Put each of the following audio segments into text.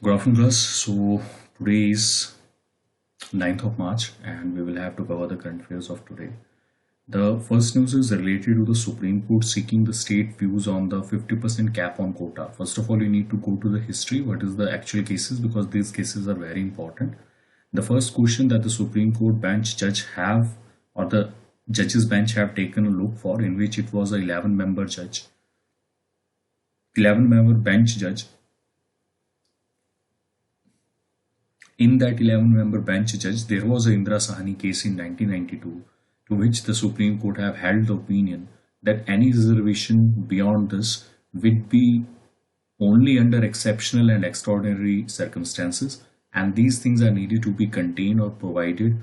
Good afternoon, class. So today is 9th of March and we will have to cover the current affairs of today. The first news is related to the Supreme Court seeking the state views on the 50% cap on quota. First of all, you need to go to the history, what is the actual cases, because these cases are very important. The first question that the Supreme Court bench judge have, or the judges bench have taken a look for, in which it was a 11-member judge, 11-member bench judge. In that 11-member bench judge, there was a Indira Sahni case in 1992, to which the Supreme Court have held the opinion that any reservation beyond this would be only under exceptional and extraordinary circumstances, and these things are needed to be contained or provided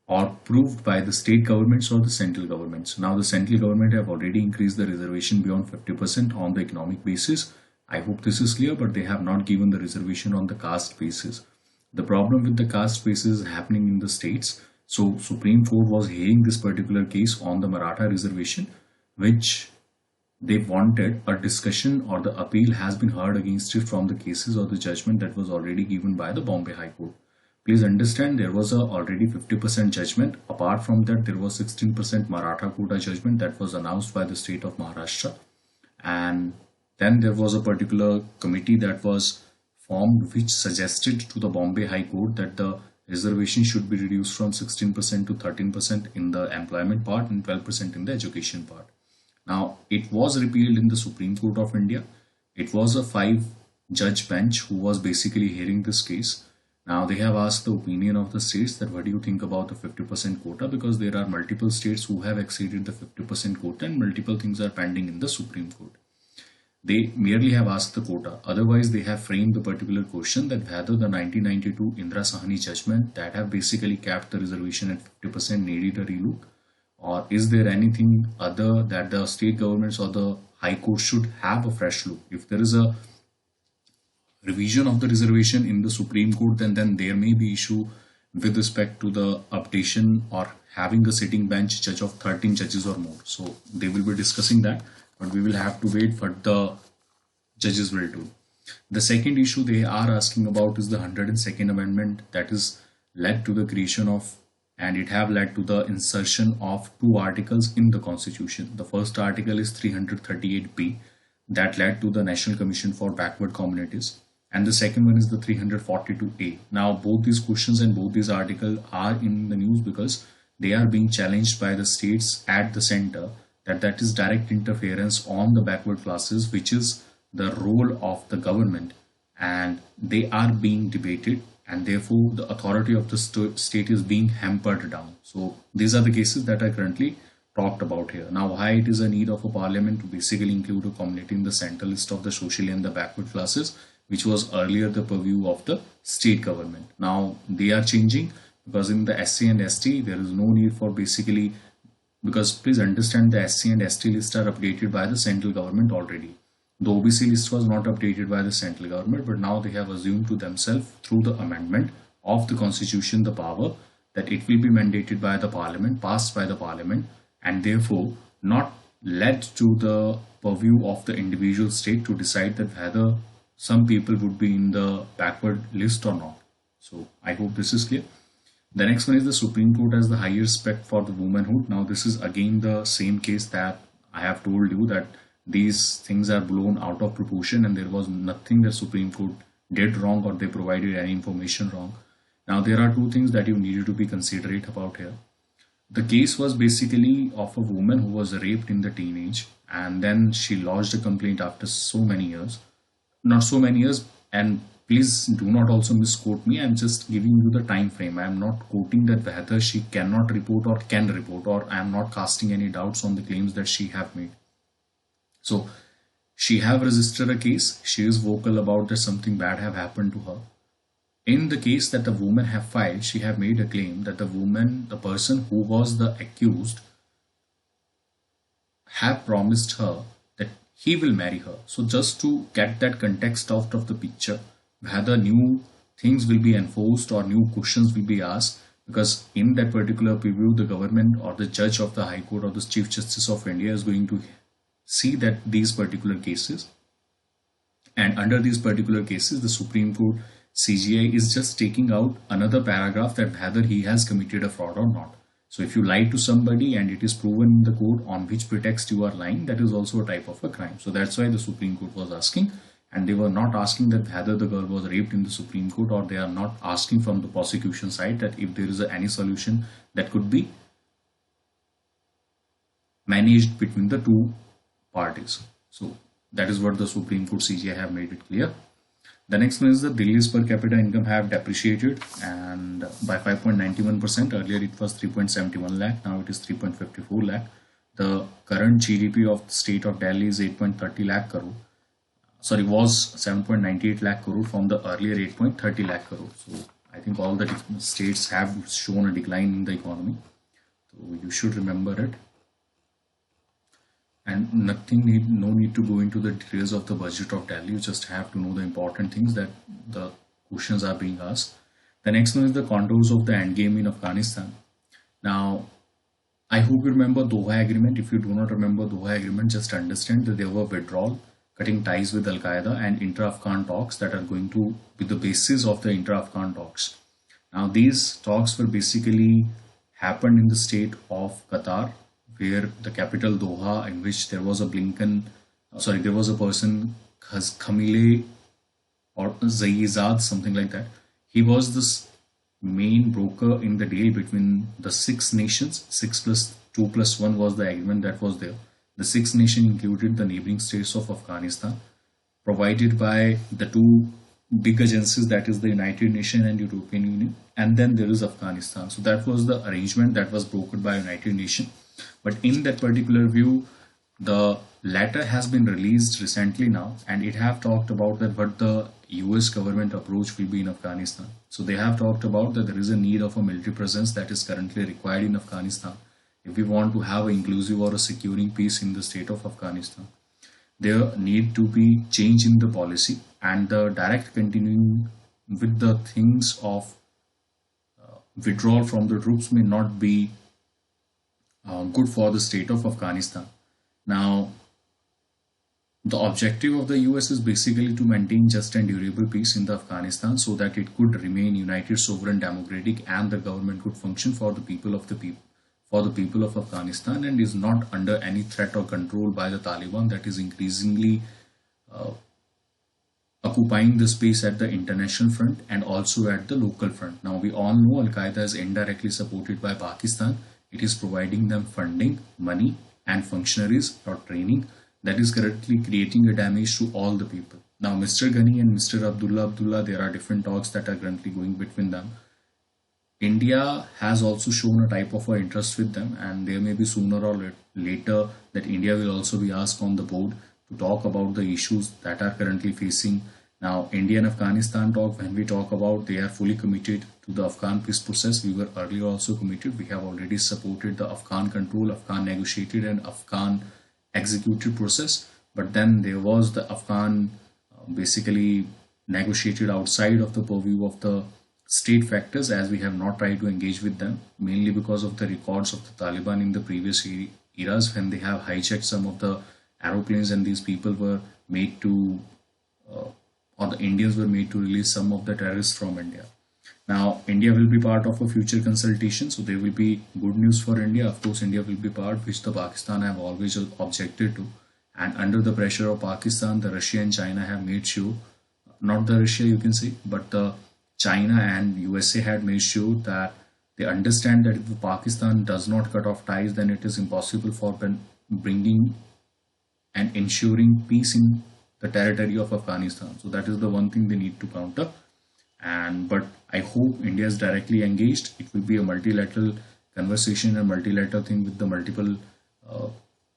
or proved by the state governments or the central governments. Now, the central government have already increased the reservation beyond 50% on the economic basis. I hope this is clear, but they have not given the reservation on the caste basis. The problem with the caste basis is happening in the states. So Supreme Court was hearing this particular case on the Maratha reservation, which they wanted a discussion, or the appeal has been heard against it from the cases or the judgment that was already given by the Bombay High Court. Please understand, there was a already 50% judgment. Apart from that, there was 16% Maratha quota judgment that was announced by the state of Maharashtra. And then there was a particular committee that was formed which suggested to the Bombay High Court that the reservation should be reduced from 16% to 13% in the employment part and 12% in the education part. Now, it was repealed in the Supreme Court of India. It was a 5-judge bench who was basically hearing this case. Now, they have asked the opinion of the states that what do you think about the 50% quota, because there are multiple states who have exceeded the 50% quota and multiple things are pending in the Supreme Court. They merely have asked the quota. Otherwise, they have framed the particular question that whether the 1992 Indira Sahni judgment that have basically capped the reservation at 50% needed a relook, or is there anything other that the state governments or the High Court should have a fresh look. If there is a revision of the reservation in the Supreme Court, then there may be issue with respect to the updation or having a sitting bench judge of 13 judges or more. So they will be discussing that, but we will have to wait what the judges will do. The second issue they are asking about is the 102nd Amendment that is led to the creation of, and it have led to the insertion of 2 articles in the Constitution. The first article is 338B that led to the National Commission for Backward Communities, and the second one is the 342A. Now, both these questions and both these articles are in the news because they are being challenged by the states at the center, that is direct interference on the backward classes, which is the role of the government, and they are being debated, and therefore the authority of the state is being hampered down. So these are the cases that are currently talked about here. Now, why it is a need of a parliament to basically include a community in the central list of the socially and the backward classes, which was earlier the purview of the state government. Now they are changing, because in the SC and ST there is no need for basically, because please understand, the SC and ST list are updated by the central government already. The OBC list was not updated by the central government, but now they have assumed to themselves through the amendment of the constitution the power that it will be mandated by the parliament, passed by the parliament, and therefore not led to the purview of the individual state to decide that whether some people would be in the backward list or not. So I hope this is clear. The next one is the Supreme Court has the higher respect for the womanhood. Now, this is again the same case that I have told you, that these things are blown out of proportion and there was nothing the Supreme Court did wrong or they provided any information wrong. Now, there are 2 things that you needed to be considerate about here. The case was basically of a woman who was raped in the teenage, and then she lodged a complaint after so many years. Not so many years, and please do not also misquote me. I'm just giving you the time frame. I'm not quoting that whether she cannot report or can report, or I'm not casting any doubts on the claims that she have made. So she have registered a case. She is vocal about that something bad have happened to her. In the case that the woman have filed, she have made a claim that the person who was the accused, have promised her that he will marry her. So just to get that context out of the picture, whether new things will be enforced or new questions will be asked, because in that particular preview, the government or the judge of the High Court or the Chief Justice of India is going to see that these particular cases, and under these particular cases, the Supreme Court CGI is just taking out another paragraph that whether he has committed a fraud or not. So if you lie to somebody and it is proven in the court on which pretext you are lying, that is also a type of a crime. So that's why the Supreme Court was asking, and they were not asking that whether the girl was raped in the Supreme Court, or they are not asking from the prosecution side that if there is any solution that could be managed between the two parties. So that is what the Supreme Court CGI have made it clear. The next one is the Delhi's per capita income have depreciated and by 5.91%. Earlier it was 3.71 lakh, now it is 3.54 lakh. The current GDP of the state of Delhi is 8.30 lakh crore. Sorry, was 7.98 lakh crore from the earlier 8.30 lakh crore. So I think all the states have shown a decline in the economy. So you should remember it. And no need to go into the details of the budget of Delhi. You just have to know the important things that the questions are being asked. The next one is the contours of the endgame in Afghanistan. Now, I hope you remember Doha Agreement. If you do not remember Doha Agreement, just understand that there were withdrawal, cutting ties with Al-Qaeda, and intra-Afghan talks that are going to be the basis of the intra-Afghan talks. Now, these talks were basically happened in the state of Qatar, where the capital Doha, in which there was a there was a person, Khamile or Zayizad, something like that. He was this main broker in the deal between the six nations. 6 plus 2 plus 1 was the agreement that was there. The six nations included the neighboring states of Afghanistan, provided by the two big agencies, that is the United Nations and European Union, and then there is Afghanistan. So that was the arrangement that was brokered by United Nations. But in that particular view, the letter has been released recently now, and it have talked about that what the US government approach will be in Afghanistan. So they have talked about that there is a need of a military presence that is currently required in Afghanistan if we want to have an inclusive or a securing peace in the state of Afghanistan. There need to be change in the policy, and the direct continuing with the things of withdrawal from the troops may not be good for the state of Afghanistan. Now, the objective of the US is basically to maintain just and durable peace in the Afghanistan so that it could remain united, sovereign, democratic, and the government could function for the people of Afghanistan, and is not under any threat or control by the Taliban that is increasingly occupying the space at the international front and also at the local front. Now, we all know Al-Qaeda is indirectly supported by Pakistan. It is providing them funding, money, and functionaries or training that is currently creating a damage to all the people. Now, Mr. Ghani and Mr. Abdullah, there are different talks that are currently going between them. India has also shown a type of interest with them, and there may be sooner or later that India will also be asked on the board to talk about the issues that are currently facing. Now, India and Afghanistan talk, when we talk about, they are fully committed to the Afghan peace process. We were earlier also committed. We have already supported the Afghan control, Afghan negotiated, and Afghan executed process. But then there was the Afghan basically negotiated outside of the purview of the state factors, as we have not tried to engage with them, mainly because of the records of the Taliban in the previous eras when they have hijacked some of the aeroplanes, and these people were made to or the Indians were made to release some of the terrorists from India. Now, India will be part of a future consultation, so there will be good news for India. Of course, India will be part, which the Pakistan have always objected to. And under the pressure of Pakistan, the Russia and China have made sure, not the Russia you can say, but the China and USA had made sure that they understand that if Pakistan does not cut off ties, then it is impossible for bringing and ensuring peace in the territory of Afghanistan. So that is the one thing they need to counter. But I hope India is directly engaged. It will be a multilateral conversation, a multilateral thing with the multiple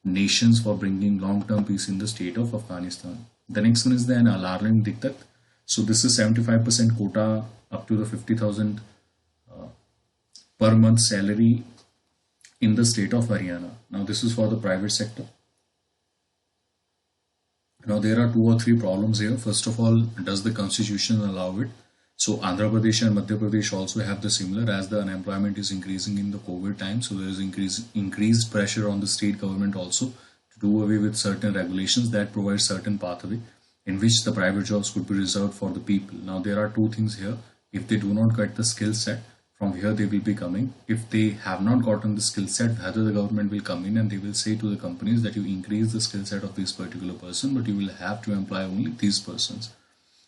nations for bringing long-term peace in the state of Afghanistan. The next one is the alarming diktat. So this is 75% quota up to the 50,000 per month salary in the state of Haryana. Now this is for the private sector. Now there are 2 or 3 problems here. First of all, does the constitution allow it? So Andhra Pradesh and Madhya Pradesh also have the similar, as the unemployment is increasing in the COVID time. So there is increased pressure on the state government also to do away with certain regulations that provide certain pathway. in which the private jobs could be reserved for the people. Now, there are two things here. If they do not get the skill set, from here they will be coming. If they have not gotten the skill set, whether the government will come in and they will say to the companies that you increase the skill set of this particular person, but you will have to employ only these persons.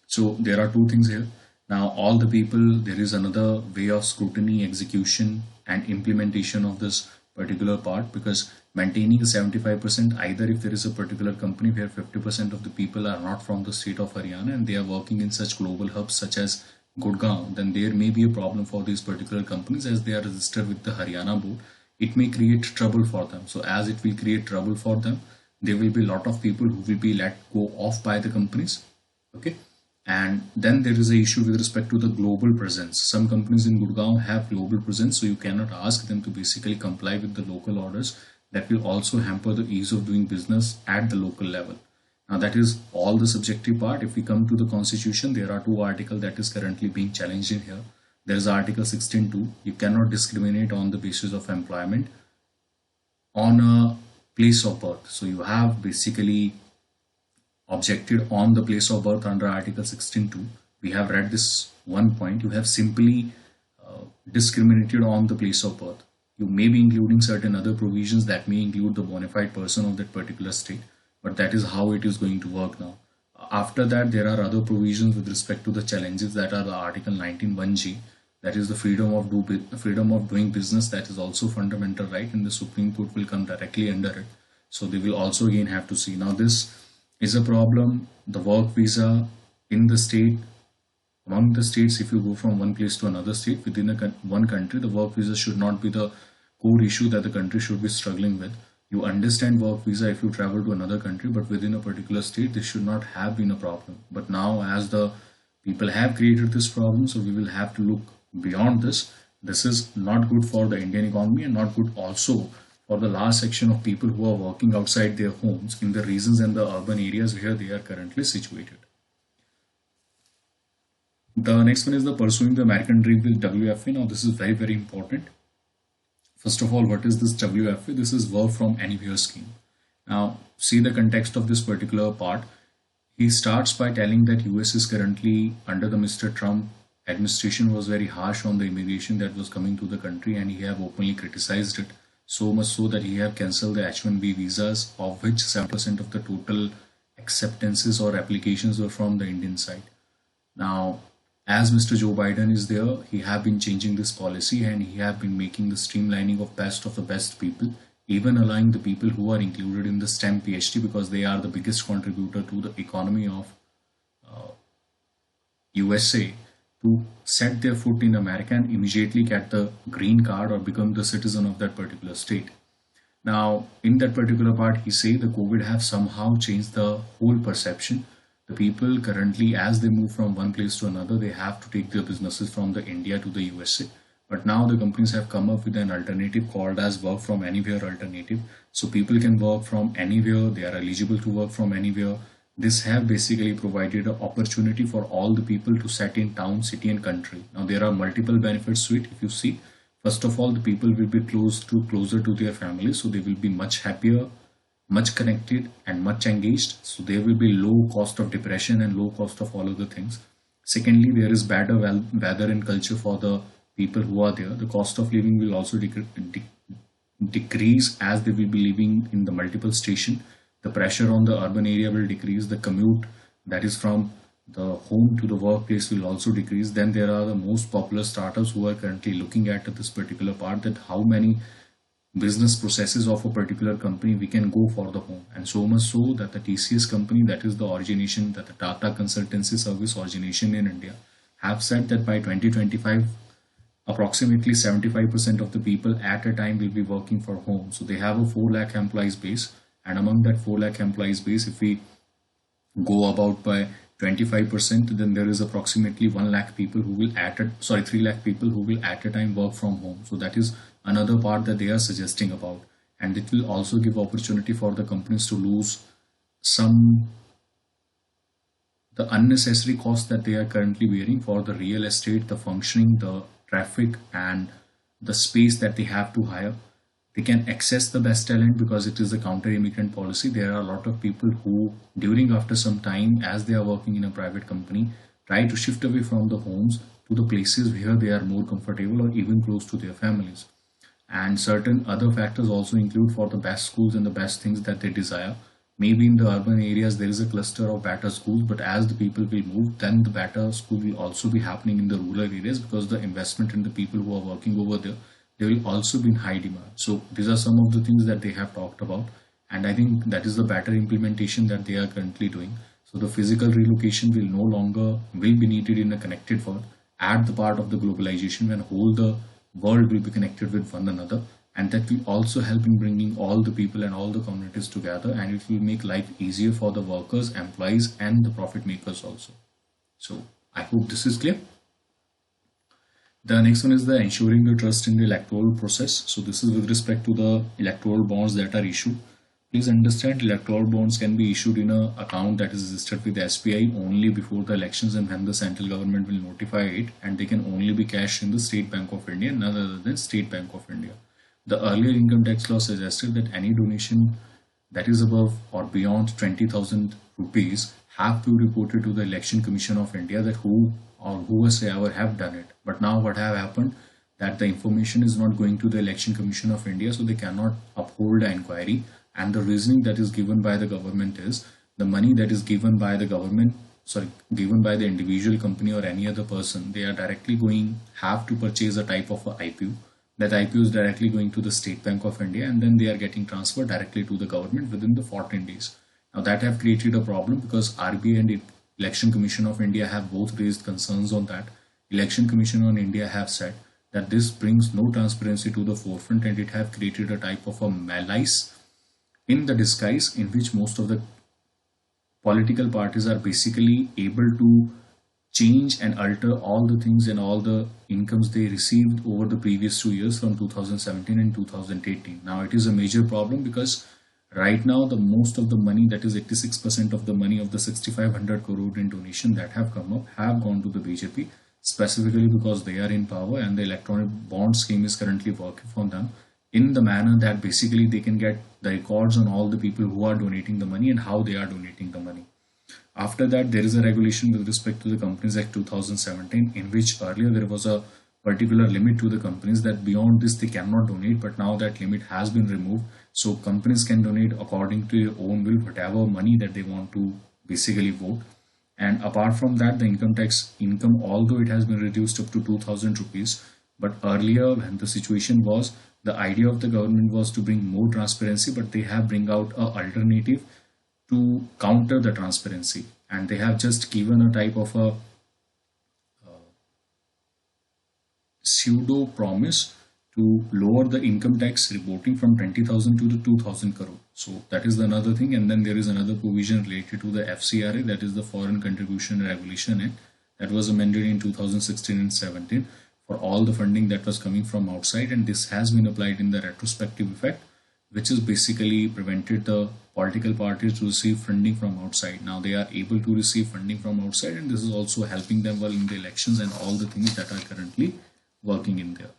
So there are two things here. Now, all the people, there is another way of scrutiny, execution, and implementation of this particular part, because maintaining a 75%, either if there is a particular company where 50% of the people are not from the state of Haryana and they are working in such global hubs such as Gurgaon, then there may be a problem for these particular companies as they are registered with the Haryana board. It may create trouble for them. So as it will create trouble for them, there will be a lot of people who will be let go off by the companies. Okay. And then there is a issue with respect to the global presence. Some companies in Gurgaon have global presence, so you cannot ask them to basically comply with the local orders. That will also hamper the ease of doing business at the local level. Now, that is all the subjective part. If we come to the constitution, there are two articles that is currently being challenged in here. There is Article 16.2. You cannot discriminate on the basis of employment on a place of birth. So you have basically objected on the place of birth under Article 16.2. We have read this one point. You have simply discriminated on the place of birth. You may be including certain other provisions that may include the bona fide person of that particular state, but that is how it is going to work now. After that, there are other provisions with respect to the challenges that are the Article 19(1)(g), that is the freedom of doing business. That is also fundamental right, and the Supreme Court will come directly under it. So they will also again have to see. Now, this is a problem. The work visa in the state, among the states, if you go from one place to another state within one country, the work visa should not be the core issue that the country should be struggling with. You understand work visa if you travel to another country, but within a particular state, this should not have been a problem. But now, as the people have created this problem, so we will have to look beyond this. This is not good for the Indian economy and not good also for the large section of people who are working outside their homes in the regions and the urban areas where they are currently situated. The next one is the pursuing the American dream with WFA. Now, this is very, very important. First of all, what is this WFA? This is work from anywhere scheme. Now, see the context of this particular part. He starts by telling that US is currently under the Mr. Trump administration was very harsh on the immigration that was coming to the country, and he have openly criticized it. So much so that he have cancelled the H-1B visas, of which 7% of the total acceptances or applications were from the Indian side. Now, as Mr. Joe Biden is there, he have been changing this policy and he have been making the streamlining of the best people, even allowing the people who are included in the STEM PhD, because they are the biggest contributor to the economy of USA, to set their foot in America and immediately get the green card or become the citizen of that particular state. Now, in that particular part, he say the COVID have somehow changed the whole perception. The people currently, as they move from one place to another, they have to take their businesses from the India to the USA. But now the companies have come up with an alternative called as work from anywhere alternative. So people can work from anywhere. They are eligible to work from anywhere. This have basically provided an opportunity for all the people to set in town, city and country. Now there are multiple benefits to it. If you see, first of all, the people will be closer to their families. So they will be much happier, much connected and much engaged. So there will be low cost of depression and low cost of all other things. Secondly, there is better weather and culture for the people who are there. The cost of living will also decrease as they will be living in the multiple station. The pressure on the urban area will decrease. The commute that is from the home to the workplace will also decrease. Then there are the most popular startups who are currently looking at this particular part, that how many business processes of a particular company we can go for the home. And so much so that the TCS company, that is the origination, that the Tata Consultancy Service origination in India, have said that by 2025, approximately 75% of the people at a time will be working for home. So they have a 4 lakh employees base. And among that 4 lakh employees base, if we go about by 25%, then there is approximately 1 lakh people who will 3 lakh people who will at a time work from home. So that is another part that they are suggesting about. And it will also give opportunity for the companies to lose the unnecessary costs that they are currently bearing for the real estate, the functioning, the traffic and the space that they have to hire. They can access the best talent because it is a counter immigrant policy. There are a lot of people who, during after some time, as they are working in a private company, try to shift away from the homes to the places where they are more comfortable or even close to their families. And certain other factors also include for the best schools and the best things that they desire. Maybe in the urban areas there is a cluster of better schools, but as the people will move, then the better school will also be happening in the rural areas because the investment in the people who are working over there, they will also be in high demand. So these are some of the things that they have talked about, and I think that is the better implementation that they are currently doing. So the physical relocation will no longer will be needed in a connected world at the part of the globalization when whole the world will be connected with one another, and that will also help in bringing all the people and all the communities together, and it will make life easier for the workers, employees, and the profit makers also. So I hope this is clear. The next one is the ensuring the trust in the electoral process. So this is with respect to the electoral bonds that are issued. Please understand, electoral bonds can be issued in a account that is registered with SBI only before the elections and when the central government will notify it, and they can only be cashed in the State Bank of India, none other than State Bank of India. The earlier income tax law suggested that any donation that is above or beyond 20,000 rupees have to be reported to the Election Commission of India that who or whoever have done it. But now what have happened that the information is not going to the Election Commission of India, so they cannot uphold the inquiry. And the reasoning that is given by the government is the money that is given by the government, sorry, given by the individual company or any other person, they are directly going have to purchase a type of a IPO. That IPO is directly going to the State Bank of India, and then they are getting transferred directly to the government within the 14 days. Now that have created a problem because RBI and Election Commission of India have both raised concerns on that. Election Commission of India have said that this brings no transparency to the forefront, and it have created a type of a malice in the disguise in which most of the political parties are basically able to change and alter all the things and all the incomes they received over the previous 2 years from 2017 and 2018. Now it is a major problem because right now the most of the money, that is 86% of the money of the 6500 crore in donation that have come up have gone to the BJP, specifically because they are in power, and the electronic bond scheme is currently working for them in the manner that basically they can get the records on all the people who are donating the money and how they are donating the money. After that, there is a regulation with respect to the Companies Act 2017, in which earlier there was a particular limit to the companies that beyond this they cannot donate, but now that limit has been removed. So companies can donate according to their own will whatever money that they want to basically vote. And apart from that, the income tax income, although it has been reduced up to 2000 rupees, but earlier when the situation was, the idea of the government was to bring more transparency, but they have bring out a alternative to counter the transparency, and they have just given a type of a pseudo promise to lower the income tax reporting from 20,000 to the 2,000 crore. So that is another thing. And then there is another provision related to the FCRA, that is the Foreign Contribution Regulation Act, that was amended in 2016 and 17 for all the funding that was coming from outside, and this has been applied in the retrospective effect, which is basically prevented the political parties to receive funding from outside. Now they are able to receive funding from outside, and this is also helping them well in the elections and all the things that are currently working in there.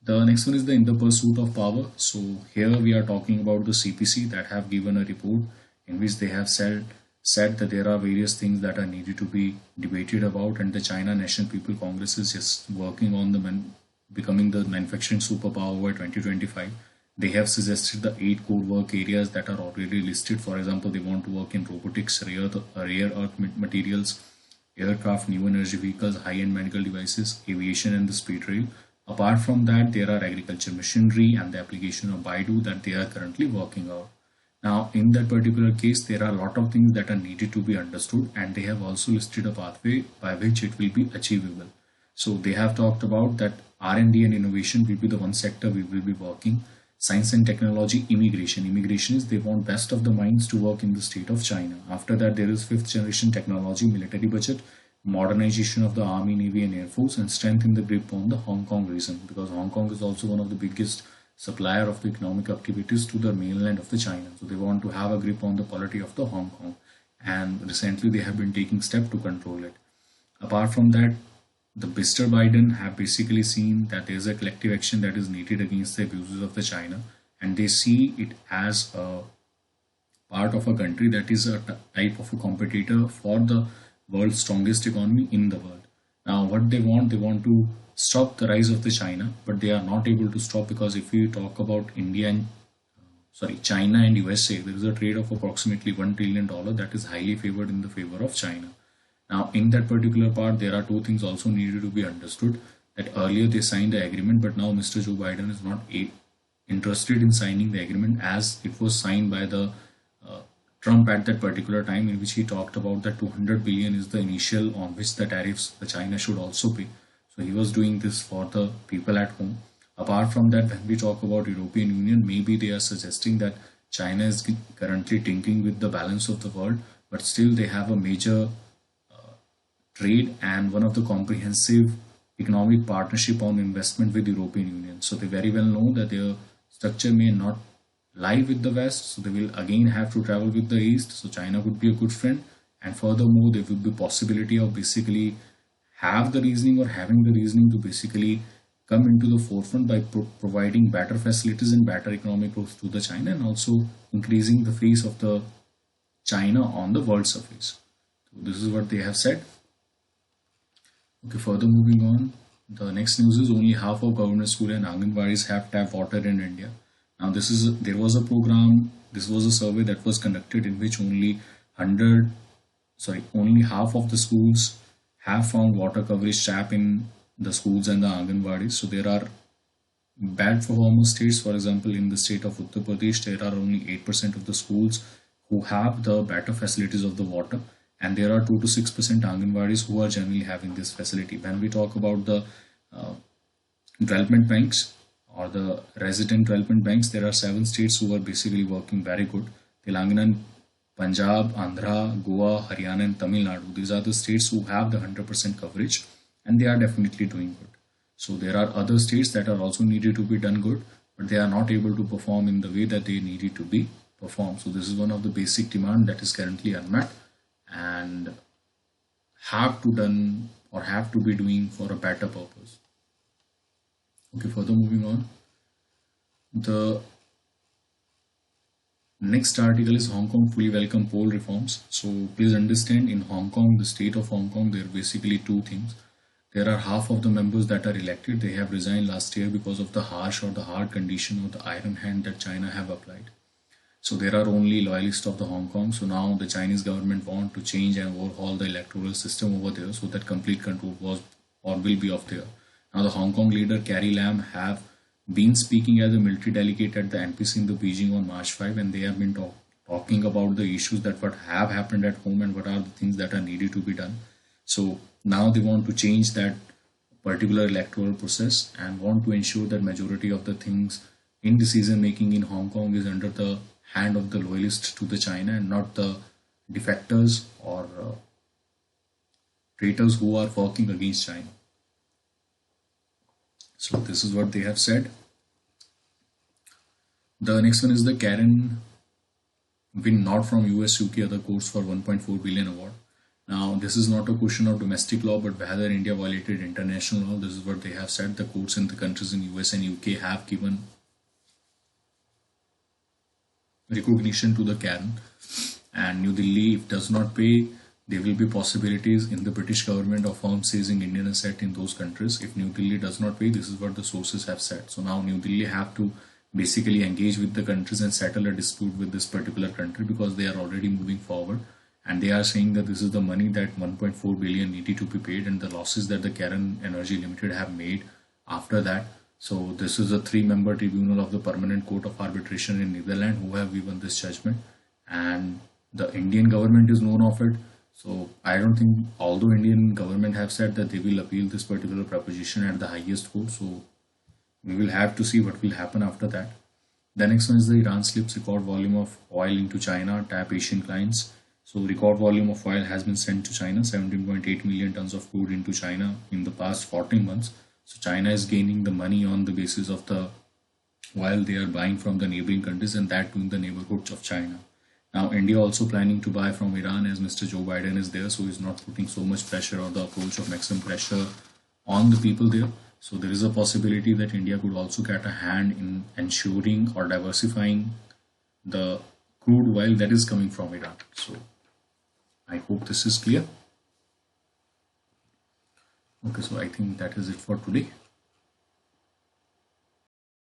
The next one is the In the Pursuit of Power. So here we are talking about the CPC that have given a report in which they have said that there are various things that are needed to be debated about, and the China National People Congress is just working on the becoming the manufacturing superpower by 2025. They have suggested the 8 core work areas that are already listed. For example, they want to work in robotics, rare earth materials, aircraft, new energy vehicles, high-end medical devices, aviation, and the speed rail. Apart from that, there are agriculture machinery and the application of Baidu that they are currently working out. Now, in that particular case, there are a lot of things that are needed to be understood, and they have also listed a pathway by which it will be achievable. So they have talked about that R&D and innovation will be the one sector we will be working. Science and technology, immigration. Immigration is they want best of the minds to work in the state of China. After that, there is 5th generation technology, military budget, modernization of the Army, Navy, and Air Force, and strengthen the grip on the Hong Kong region, because Hong Kong is also one of the biggest supplier of the economic activities to the mainland of the China. So they want to have a grip on the polity of the Hong Kong, and recently they have been taking steps to control it. Apart from that, the Mr. Biden have basically seen that there's a collective action that is needed against the abuses of the China, and they see it as a part of a country that is a type of a competitor for the world's strongest economy in the world. Now, what they want to stop the rise of the China, but they are not able to stop because if we talk about India and China and USA, there is a trade of approximately $1 trillion that is highly favored in the favor of China. Now, in that particular part, there are two things also needed to be understood. That earlier they signed the agreement, but now Mr. Joe Biden is not interested in signing the agreement as it was signed by the Trump at that particular time, in which he talked about that 200 billion is the initial on which the tariffs the China should also pay. So he was doing this for the people at home. Apart from that, when we talk about European Union, maybe they are suggesting that China is currently tinkering with the balance of the world, but still they have a major trade and one of the comprehensive economic partnership on investment with European Union. So they very well know that their structure may not lie with the West, so they will again have to travel with the East. So China would be a good friend, and furthermore, there would be possibility of basically have the reasoning or having the reasoning to basically come into the forefront by providing better facilities and better economic growth to the China, and also increasing the face of the China on the world surface. So this is what they have said. Okay, further moving on, the next news is only half of government school and Anganwadis have tap water in India. Now there was a program, this was a survey that was conducted in which only half of the schools have found water coverage tap in the schools and the Anganwadis. So there are bad performer states. For example, in the state of Uttar Pradesh, there are only 8% of the schools who have the better facilities of the water, and there are 2 to 6% Anganwadis who are generally having this facility. When we talk about the development banks or the resident development banks, there are 7 states who are basically working very good. Telangana, Punjab, Andhra, Goa, Haryana and Tamil Nadu. These are the states who have the 100% coverage, and they are definitely doing good. So there are other states that are also needed to be done good, but they are not able to perform in the way that they needed to be performed. So this is one of the basic demand that is currently unmet and have to be doing for a better purpose. Okay, further moving on. The next article is Hong Kong fully welcome poll reforms. So please understand, in Hong Kong, the state of Hong Kong, there are basically two things. There are half of the members that are elected. They have resigned last year because of the harsh or the hard condition or the iron hand that China have applied. So there are only loyalists of the Hong Kong. So now the Chinese government want to change and overhaul the electoral system over there so that complete control will be of there. Now the Hong Kong leader Carrie Lam have been speaking as a military delegate at the NPC in the Beijing on March 5, and they have been talking about the issues that what have happened at home and what are the things that are needed to be done. So now they want to change that particular electoral process and want to ensure that majority of the things in decision making in Hong Kong is under the hand of the loyalists to the China and not the defectors or traitors who are working against China. So this is what they have said. The next one is the Karen win not from US, UK, other courts for 1.4 billion award. Now this is not a question of domestic law, but whether India violated international law. This is what they have said. The courts in the countries in US and UK have given recognition to the Karen, and New Delhi, if does not pay, there will be possibilities in the British government of firms seizing Indian asset in those countries. If New Delhi does not pay, this is what the sources have said. So now New Delhi have to basically engage with the countries and settle a dispute with this particular country because they are already moving forward, and they are saying that this is the money that 1.4 billion needed to be paid and the losses that the Karen Energy Limited have made after that. So this is a 3-member tribunal of the Permanent Court of Arbitration in Netherlands who have given this judgment, and the Indian government is known of it. So I don't think, although Indian government have said that they will appeal this particular proposition at the highest court, so we will have to see what will happen after that. The next one is the Iran slips record volume of oil into China, tap Asian clients. So record volume of oil has been sent to China, 17.8 million tons of crude into China in the past 14 months. So China is gaining the money on the basis of the oil they are buying from the neighboring countries, and that in the neighborhoods of China. Now India also planning to buy from Iran as Mr. Joe Biden is there, so he's not putting so much pressure or the approach of maximum pressure on the people there. So there is a possibility that India could also get a hand in ensuring or diversifying the crude oil that is coming from Iran. So I hope this is clear. Okay, so I think that is it for today.